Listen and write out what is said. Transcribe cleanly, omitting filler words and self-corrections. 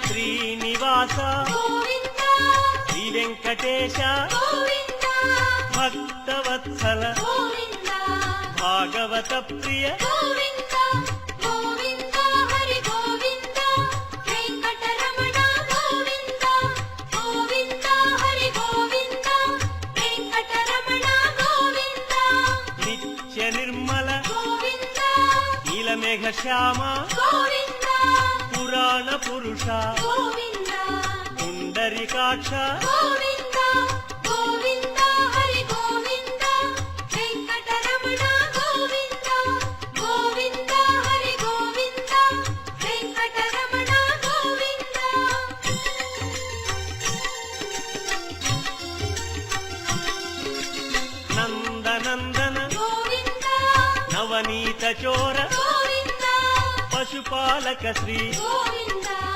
శ్రీనివాస శ్రీ వెంకటేశ భక్తవత్సల భాగవత ప్రియ నిత్య నిర్మల నీలమేఘ శ్యామ పురాణ పురుష పుండరీకాక్ష నందనందన నవనీత చోర పశుపాలక శ్రీ